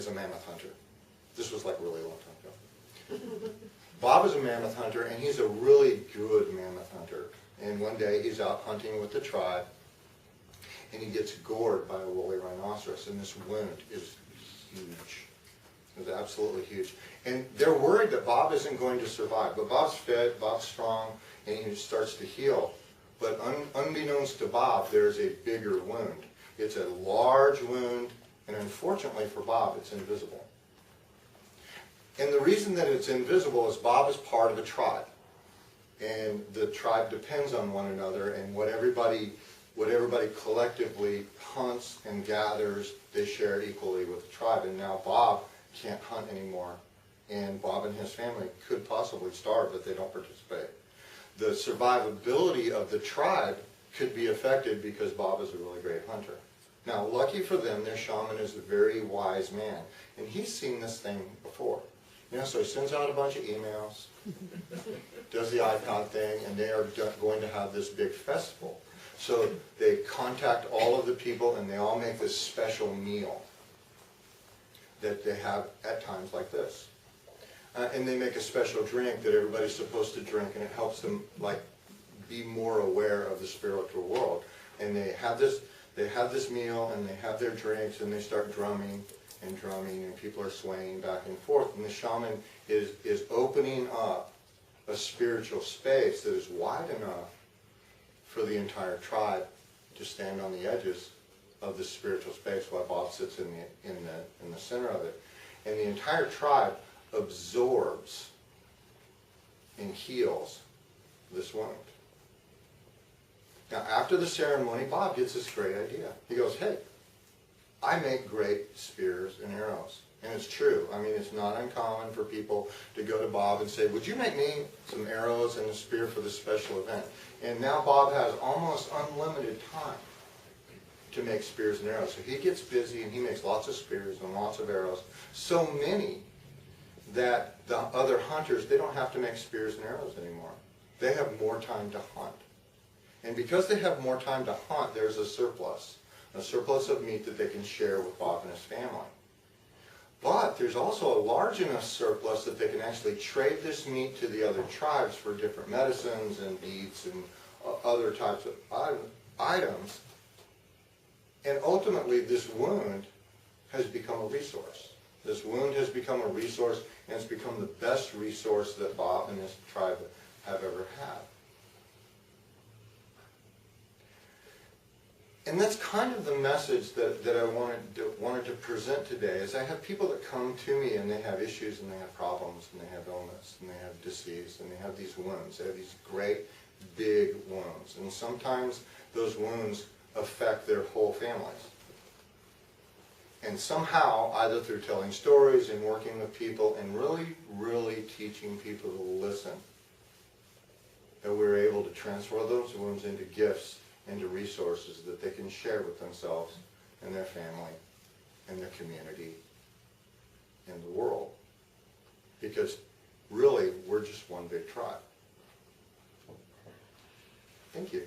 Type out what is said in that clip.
is a mammoth hunter. This was like a really long time ago. Bob is a mammoth hunter, and he's a really good mammoth hunter. And one day he's out hunting with the tribe, and he gets gored by a woolly rhinoceros, and this wound is huge. It's absolutely huge. And they're worried that Bob isn't going to survive. But Bob's fit, Bob's strong, and he starts to heal. But unbeknownst to Bob, there's a bigger wound. It's a large wound, and unfortunately for Bob, it's invisible. And the reason that it's invisible is Bob is part of a tribe. And the tribe depends on one another, and what everybody collectively hunts and gathers, they share equally with the tribe. And now Bob can't hunt anymore, and Bob and his family could possibly starve if they don't participate. The survivability of the tribe could be affected because Bob is a really great hunter. Now, lucky for them, their shaman is a very wise man, and he's seen this thing before. You know, so he sends out a bunch of emails, does the icon thing, and they are going to have this big festival. So they contact all of the people, and they all make this special meal that they have at times like this. And they make a special drink that everybody's supposed to drink, and it helps them like be more aware of the spiritual world. And they have this meal, and they have their drinks, and they start drumming and drumming, and people are swaying back and forth. And the shaman is opening up a spiritual space that is wide enough for the entire tribe to stand on the edges of the spiritual space while Bob sits in the center of it. And the entire tribe absorbs and heals this wound. Now, after the ceremony, Bob gets this great idea. He goes, hey, I make great spears and arrows. And it's true. I mean, it's not uncommon for people to go to Bob and say, would you make me some arrows and a spear for this special event? And now Bob has almost unlimited time to make spears and arrows. So he gets busy, and he makes lots of spears and lots of arrows. So many that the other hunters, they don't have to make spears and arrows anymore. They have more time to hunt. And because they have more time to hunt, there's a surplus of meat that they can share with Bob and his family. But there's also a large enough surplus that they can actually trade this meat to the other tribes for different medicines and beads and other types of items. And ultimately, this wound has become a resource. This wound has become a resource, and it's become the best resource that Bob and his tribe have ever had. And that's kind of the message that I wanted to present today, is I have people that come to me and they have issues and they have problems and they have illness and they have disease and they have these wounds. They have these great big wounds. And sometimes those wounds affect their whole families. And somehow, either through telling stories and working with people and really, really teaching people to listen, that we're able to transfer those wounds into gifts, into resources that they can share with themselves and their family and their community and the world. Because really, we're just one big tribe. Thank you.